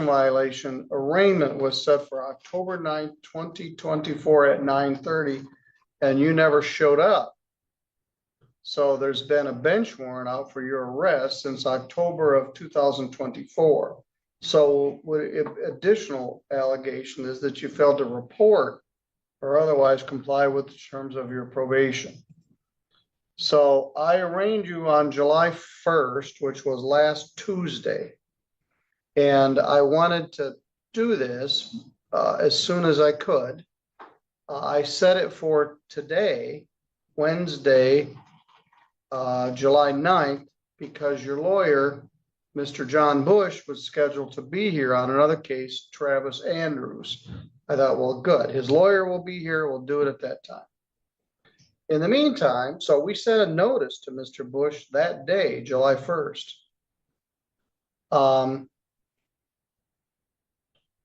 violation arraignment was set for October 9th, 2024 at 9:30, and you never showed up. So there's been a bench warrant out for your arrest since October of 2024. So additional allegation is that you failed to report or otherwise comply with the terms of your probation. So I arraigned you on July 1st, which was last Tuesday. And I wanted to do this as soon as I could. I set it for today, Wednesday, July 9th, because your lawyer, Mr. John Bush, was scheduled to be here on another case, Travis Andrews. I thought, well, good. His lawyer will be here. We'll do it at that time. In the meantime, so we sent a notice to Mr. Bush that day, July 1st.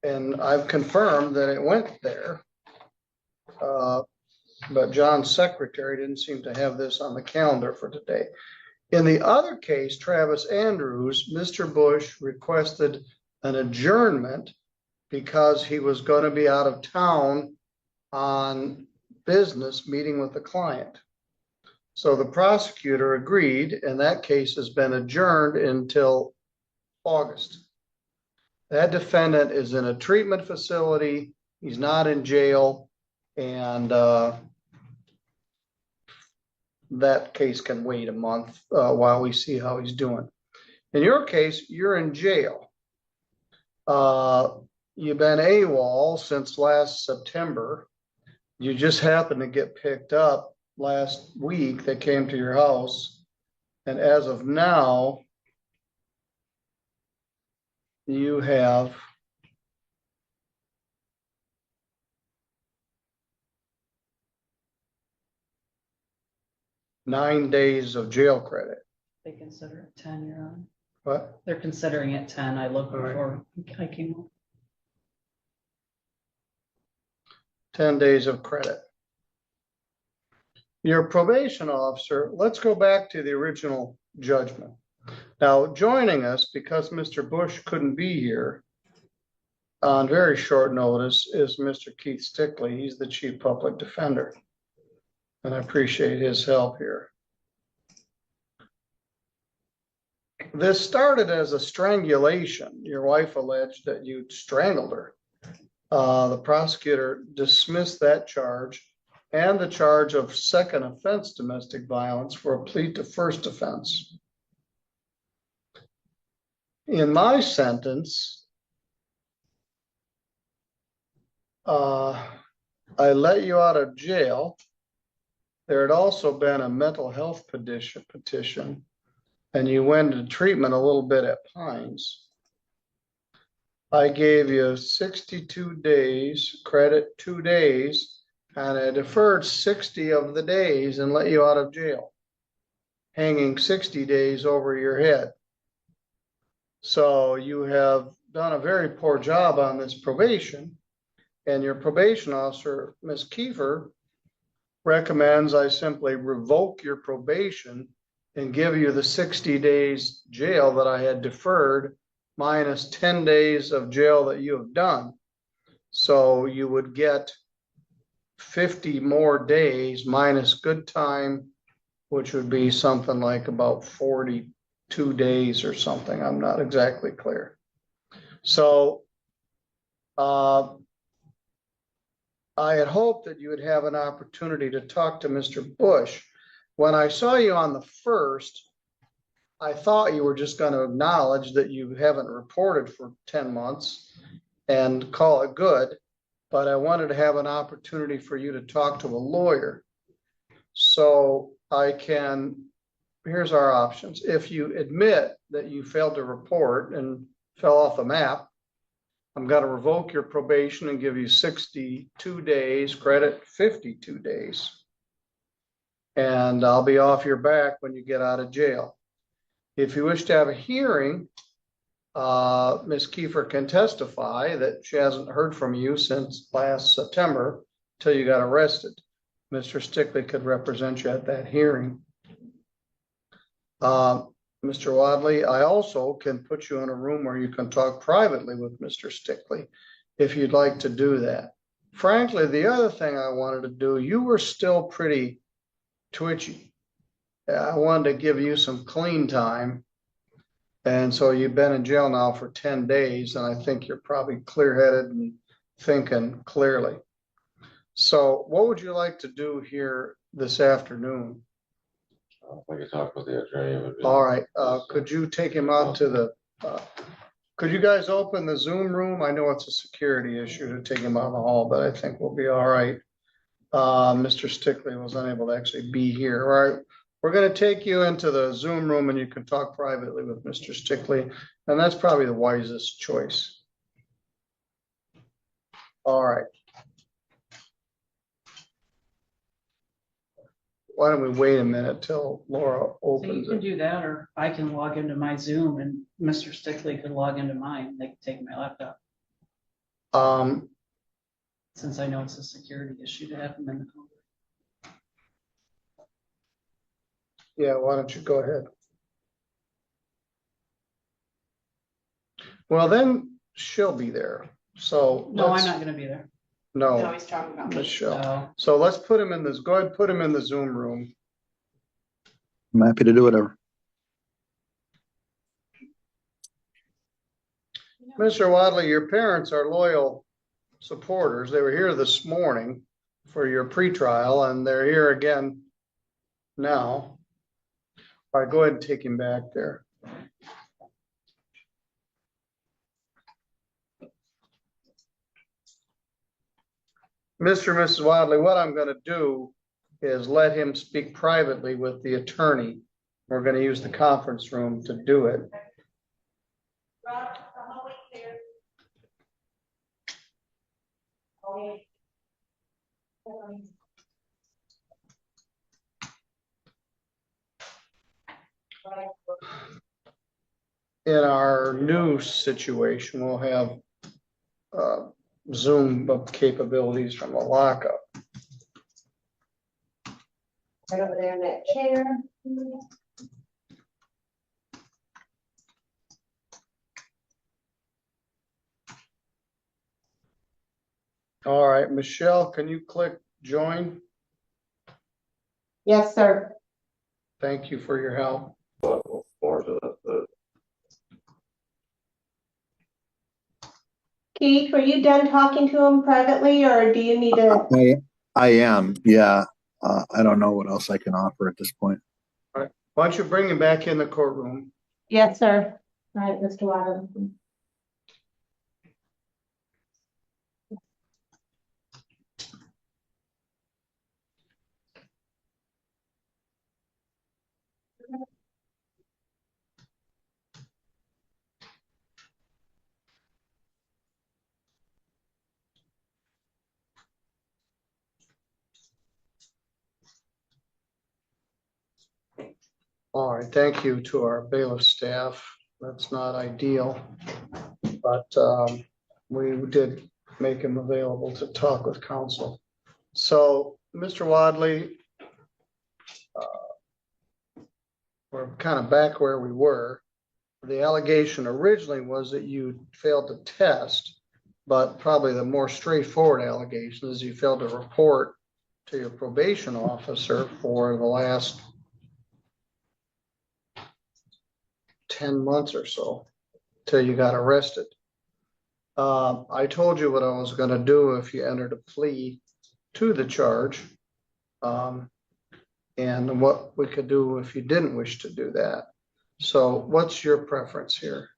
And I've confirmed that it went there. But John's secretary didn't seem to have this on the calendar for today. In the other case, Travis Andrews, Mr. Bush requested an adjournment because he was going to be out of town on business meeting with the client. So the prosecutor agreed, and that case has been adjourned until August. That defendant is in a treatment facility. He's not in jail, and that case can wait a month while we see how he's doing. In your case, you're in jail. You've been AWOL since last September. You just happened to get picked up last week. They came to your house. And as of now, you have $9 days of jail credit. They consider it 10, Your Honor. What? They're considering it 10. I looked before I came up. 10 days of credit. Your probation officer, let's go back to the original judgment. Now, joining us, because Mr. Bush couldn't be here on very short notice, is Mr. Keith Stickley. He's the chief public defender, and I appreciate his help here. This started as a strangulation. Your wife alleged that you strangled her. The prosecutor dismissed that charge and the charge of second offense domestic violence for a plea to first offense. In my sentence, I let you out of jail. There had also been a mental health petition, and you went into treatment a little bit at Pines. I gave you 62 days, credit 2 days, and I deferred 60 of the days and let you out of jail, hanging 60 days over your head. So you have done a very poor job on this probation, and your probation officer, Ms. Kiefer, recommends I simply revoke your probation and give you the 60 days jail that I had deferred minus 10 days of jail that you have done. So you would get 50 more days minus good time, which would be something like about 42 days or something. I'm not exactly clear. So I had hoped that you would have an opportunity to talk to Mr. Bush. When I saw you on the 1st, I thought you were just going to acknowledge that you haven't reported for 10 months and call it good, but I wanted to have an opportunity for you to talk to a lawyer. So here's our options. If you admit that you failed to report and fell off the map, I'm going to revoke your probation and give you 62 days, credit 52 days. And I'll be off your back when you get out of jail. If you wish to have a hearing, Ms. Kiefer can testify that she hasn't heard from you since last September till you got arrested. Mr. Stickley could represent you at that hearing. Mr. Wadley, I also can put you in a room where you can talk privately with Mr. Stickley, if you'd like to do that. Frankly, the other thing I wanted to do, you were still pretty twitchy. I wanted to give you some clean time. And so you've been in jail now for 10 days, and I think you're probably clear-headed and thinking clearly. So what would you like to do here this afternoon? If I could talk with the attorney. It would be- All right, could you take him out to the, could you guys open the Zoom room? I know it's a security issue to take him out in the hall, but I think we'll be all right. Mr. Stickley was unable to actually be here. All right, we're gonna take you into the Zoom room and you can talk privately with Mr. Stickley, and that's probably the wisest choice. All right. Why don't we wait a minute till Laura So you opens can it? do that, or I can log into my Zoom and Mr. Stickley could log into mine. They can take my laptop, since I know it's a security issue to have them in the home. Yeah, why don't you go ahead? Well, then she'll be there. So No, I'm let's- not gonna be there. No, he's talking about me. Michelle. So, So let's put him in this, go ahead, put him in the Zoom room. I'm happy to do whatever. Mr. Wadley, your parents are loyal supporters. They were here this morning for your pretrial, and they're here again now. All right, go ahead and take him back there. Mr. and Mrs. Wadley, what I'm going to do is let him speak privately with the attorney. We're going to use the conference room to do it. In our new situation, we'll have Zoom capabilities from a lockup. Right over there in that chair. All right, Michelle, can you click join? Yes, sir. Thank you for your help. More to the- Keith, were you done talking to him privately, or do you need to? I am, yeah. I don't know what else I can offer at this point. Why don't you bring him back in the courtroom? Yes, sir. All right, Mr. Wadley. All right, thank you to our bailiff staff. That's not ideal, but we did make him available to talk with counsel. So, Mr. Wadley, we're kind of back where we were. The allegation originally was that you failed to test, but probably the more straightforward allegation is you failed to report to your probation officer for the last 10 months or so till you got arrested. I told you what I was going to do if you entered a plea to the charge, and what we could do if you didn't wish to do that. So what's your preference here?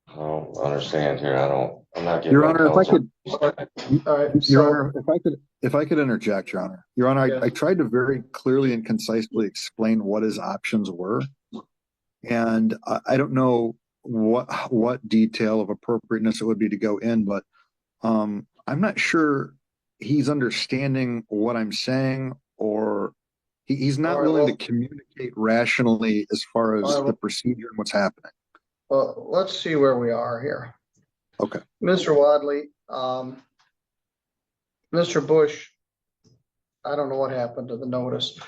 I don't understand here. I'm not getting. Your no Honor, if I counsel. All right, Your so, Honor, if I could interject, Your Honor. Your Honor, Yes. I tried to very clearly and concisely explain what his options were. And I don't know what detail of appropriateness it would be to go in, but I'm not sure he's understanding what I'm saying, or he's not All right, willing well- to communicate rationally as far as All right, well- the procedure and what's happening. well, let's see where we are here. Okay. Mr. Wadley, Mr. Bush, I don't know what happened to the notice.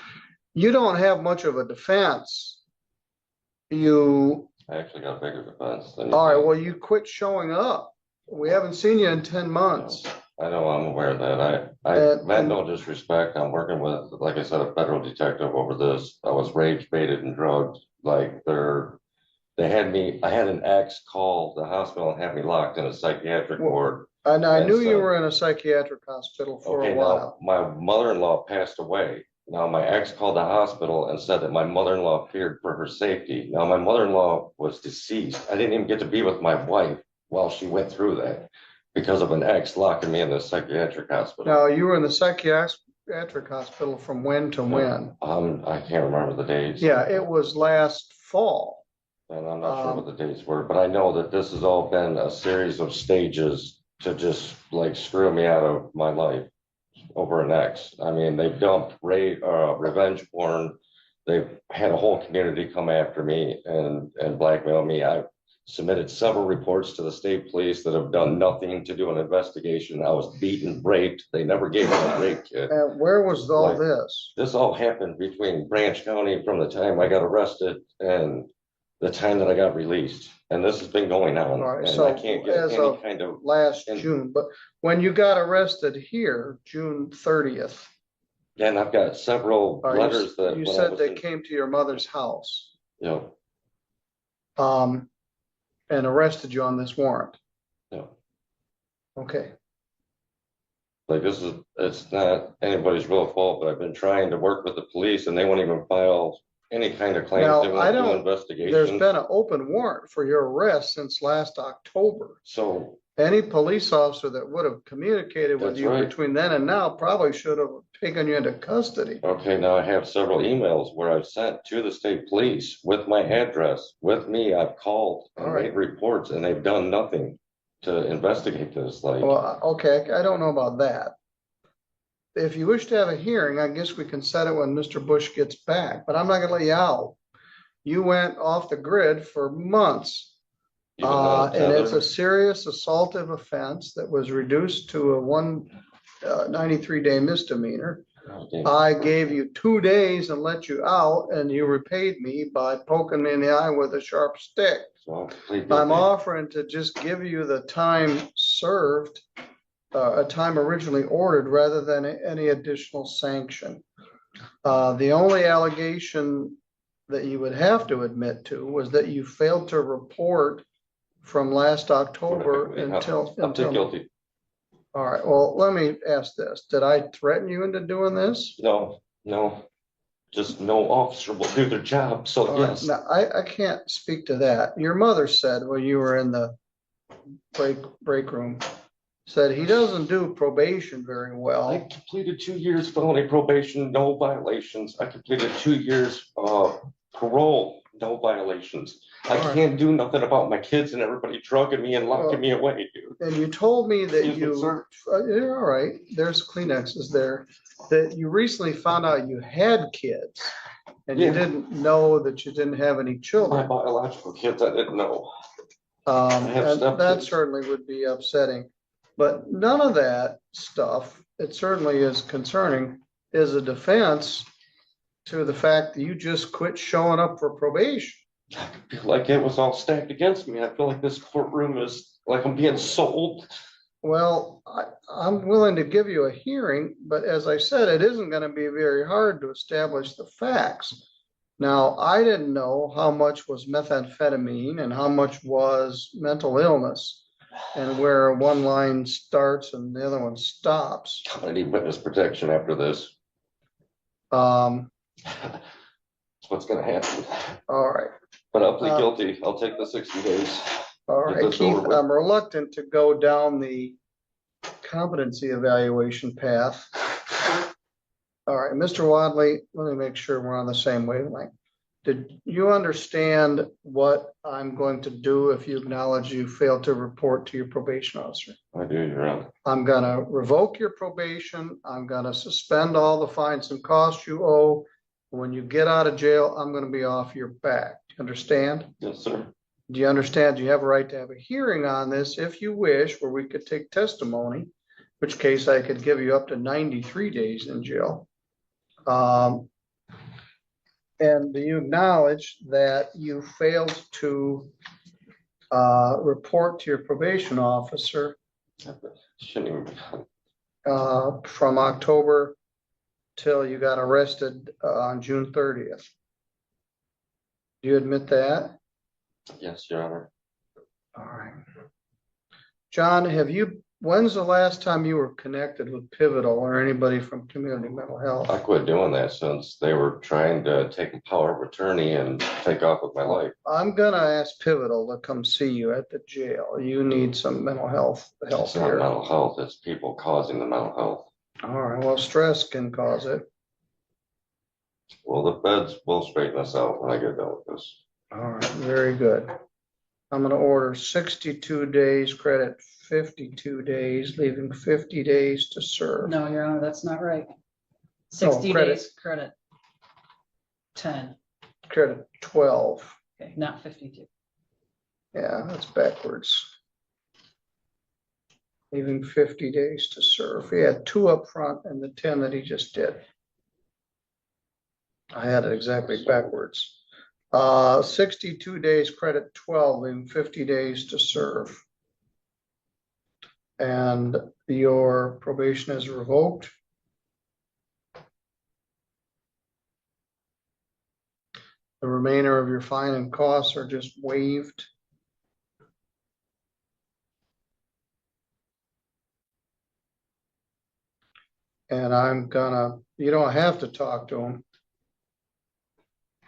you don't have much of a defense. You, I actually got a bigger defense than you. all right, think. well, you quit showing up. We haven't seen you in 10 months. I know, I'm aware of that. I And- meant no disrespect. I'm working with, like I said, a federal detective over this. I was rage baited and drugged. Like they had me, I had an ex call the hospital and had me locked in a psychiatric Well, ward. And I knew you so- were in a psychiatric hospital for Okay, a now, while. my mother-in-law passed away. Now, my ex called the hospital and said that my mother-in-law feared for her safety. Now, my mother-in-law was deceased. I didn't even get to be with my wife while she went through that because of an ex locking me in the psychiatric hospital. Now, you were in the psychiatric hospital from when to when? I can't remember the dates. Yeah, it was last fall. And I'm not sure what the dates were, but I know that this has all been a series of stages to just like screw me out of my life over an ex. I mean, they've dumped revenge porn. They've had a whole community come after me and blackmail me. I submitted several reports to the state police that have done nothing to do an investigation. I was beaten, raped. They never gave me a rape kit. And where was all Like- this? This all happened between Branch County from the time I got arrested and the time that I got released. And this has been going on. All right, And so I can't get as any of kind of, last And- June, but when you got arrested here, June 30th, and I've got several all right, letters that. you when I said was they in- came to your mother's house, You know, and arrested you on this warrant. you know, Okay, like it's not anybody's real fault, but I've been trying to work with the police and they won't even file any kind of claims. Now, They I won't do don't- investigations. there's been an open warrant for your arrest since last October. So, Any police officer that would have communicated with That's you right. between then and now probably should have taken you into custody. okay, now I have several emails where I've sent to the state police with my address, with me. I've called and All right. made reports and they've done nothing to investigate this. Like, Well, okay, I don't know about that. If you wish to have a hearing, I guess we can set it when Mr. Bush gets back, but I'm not gonna let you out. You went off the grid for months. even though And it's a tether- serious assaultive offense that was reduced to a 193-day misdemeanor. Okay. I gave you 2 days and let you out, and you repaid me by poking me in the eye with a sharp stick. So I'll plead I'm guilty. offering to just give you the time served, a time originally ordered, rather than any additional sanction. The only allegation that you would have to admit to was that you failed to report from last October until. I'll plead guilty. All right, well, let me ask this. Did I threaten you into doing this? No, just no officer will do their job. So All right, yes, now, I can't speak to that. Your mother said when you were in the break room, said he doesn't do probation very I well. completed 2 years felony probation, no violations. I completed 2 years parole, no violations. I All right. can't do nothing about my kids and everybody drugging me and locking Well- me away, dude. And you told me that Excuse me, you, sir. you're all right, there's Kleenexes there, that you recently found out you had kids. And you Yeah. didn't know that you didn't have any My children. biological kids, I didn't know. have And that stepkids. certainly would be upsetting. But none of that stuff, it certainly is concerning, is a defense to the fact that you just quit showing up for probation. I feel like it was all stacked against me. I feel like this courtroom is like I'm being sold. Well, I'm willing to give you a hearing, but as I said, it isn't going to be very hard to establish the facts. Now, I didn't know how much was methamphetamine and how much was mental illness, and where one line starts and the other one stops. I need witness protection after this. Um, That's what's gonna happen. all right, But I'll plead guilty. I'll take the 60 days. all Get right, this Keith, over with. I'm reluctant to go down the competency evaluation path. All right, Mr. Wadley, let me make sure we're on the same wavelength. Did you understand what I'm going to do if you acknowledge you failed to report to your probation officer? I do, Your Honor. I'm gonna revoke your probation. I'm gonna suspend all the fines and costs you owe. When you get out of jail, I'm gonna be off your back. Do you understand? Yes, sir. Do you understand? You have a right to have a hearing on this if you wish, where we could take testimony, in which case I could give you up to 93 days in jail. And do you acknowledge that you failed to report to your probation officer Shouldn't even be. from October till you got arrested on June 30th? Do you admit that? Yes, Your Honor. All right. John, when's the last time you were connected with Pivotal or anybody from Community Mental Health? I quit doing that since they were trying to take a power of attorney and take off with my life. I'm gonna ask Pivotal to come see you at the jail. You need some mental health help It's not here. mental health, it's people causing the mental health. All right, well, stress can cause it. Well, the feds will straighten us out when I get done with this. All right, very good. I'm gonna order 62 days credit, 52 days, leaving 50 days to serve. No, Your Honor, that's not right. 60 credit. days credit. 10, Credit 12. okay, not 52. Yeah, that's backwards. Leaving 50 days to serve. He had 2 up front and the 10 that he just did. I had it exactly backwards. 62 days credit 12, leaving 50 days to serve. And your probation is revoked. The remainder of your fine and costs are just waived. And you don't have to talk to him,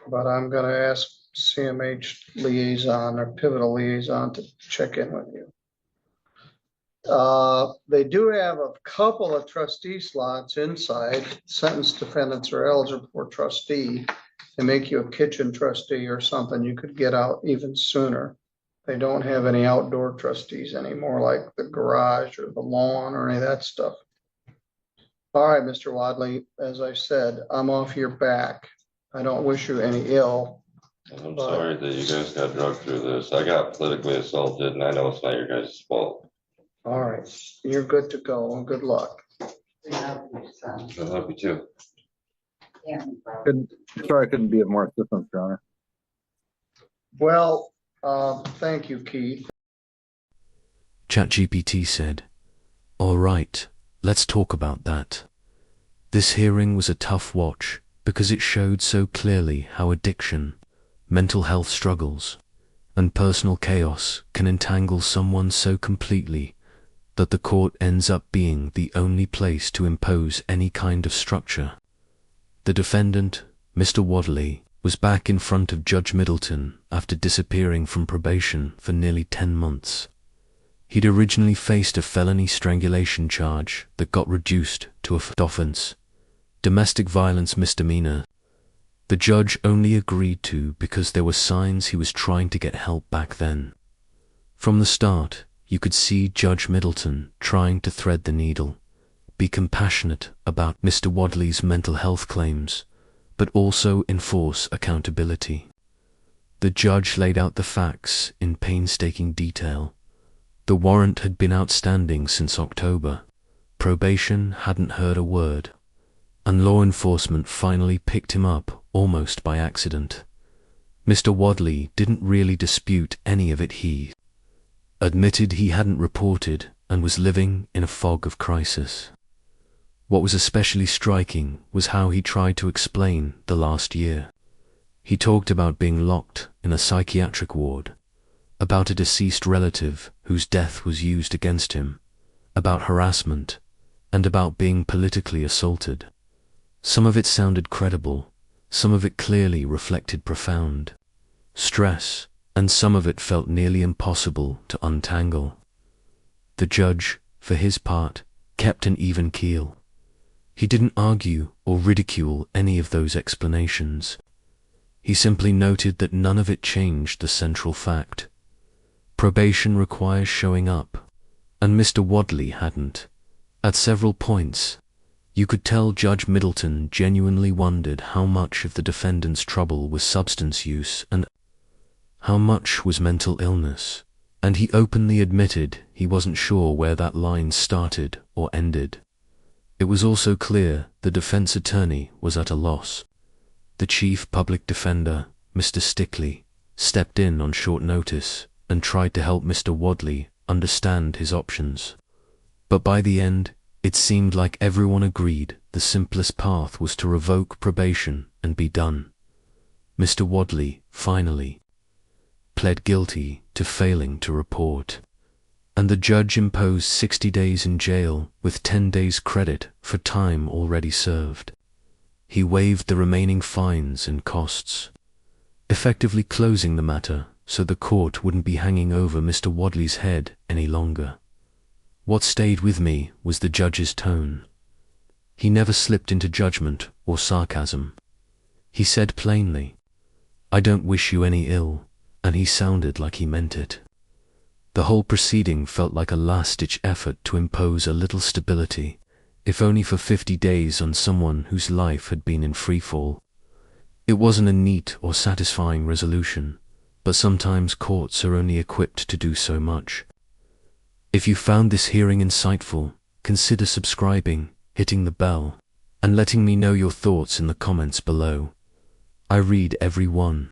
but I'm gonna ask CMH liaison or Pivotal liaison to check in with you. They do have a couple of trustee slots inside. Sentenced defendants are eligible for trustee. They make you a kitchen trustee or something. You could get out even sooner. They don't have any outdoor trustees anymore, like the garage or the lawn or any of that stuff. All right, Mr. Wadley, as I said, I'm off your back. I don't wish you any ill. And I'm sorry that you guys got drugged through this. I got politically assaulted and I know it's not your guys' fault. All right, you're good to go and good luck. I love you too. Sorry I couldn't be of more assistance, Your Honor. Well, thank you, Keith. ChatGPT said, "All right, let's talk about that." This hearing was a tough watch because it showed so clearly how addiction, mental health struggles, and personal chaos can entangle someone so completely that the court ends up being the only place to impose any kind of structure. The defendant, Mr. Wadley, was back in front of Judge Middleton after disappearing from probation for nearly 10 months. He'd originally faced a felony strangulation charge that got reduced to a offense, domestic violence misdemeanor. The judge only agreed to because there were signs he was trying to get help back then. From the start, you could see Judge Middleton trying to thread the needle, be compassionate about Mr. Wadley's mental health claims, but also enforce accountability. The judge laid out the facts in painstaking detail. The warrant had been outstanding since October. Probation hadn't heard a word, and law enforcement finally picked him up almost by accident. Mr. Wadley didn't really dispute any of it. He admitted he hadn't reported and was living in a fog of crisis. What was especially striking was how he tried to explain the last year. He talked about being locked in a psychiatric ward, about a deceased relative whose death was used against him, about harassment, and about being politically assaulted. Some of it sounded credible, some of it clearly reflected profound stress, and some of it felt nearly impossible to untangle. The judge, for his part, kept an even keel. He didn't argue or ridicule any of those explanations. He simply noted that none of it changed the central fact. Probation requires showing up, and Mr. Wadley hadn't. At several points, you could tell Judge Middleton genuinely wondered how much of the defendant's trouble was substance use and how much was mental illness, and he openly admitted he wasn't sure where that line started or ended. It was also clear the defense attorney was at a loss. the chief public defender, Mr. Stickley, stepped in on short notice and tried to help Mr. Wadley understand his options. But by the end, it seemed like everyone agreed the simplest path was to revoke probation and be done. Mr. Wadley, finally, pled guilty to failing to report, and the judge imposed 60 days in jail with 10 days credit for time already served. He waived the remaining fines and costs, effectively closing the matter so the court wouldn't be hanging over Mr. Wadley's head any longer. What stayed with me was the judge's tone. He never slipped into judgment or sarcasm. He said plainly, "I don't wish you any ill," and he sounded like he meant it. The whole proceeding felt like a last-ditch effort to impose a little stability, if only for 50 days, on someone whose life had been in freefall. It wasn't a neat or satisfying resolution, but sometimes courts are only equipped to do so much. If you found this hearing insightful, consider subscribing, hitting the bell, and letting me know your thoughts in the comments below. I read every one.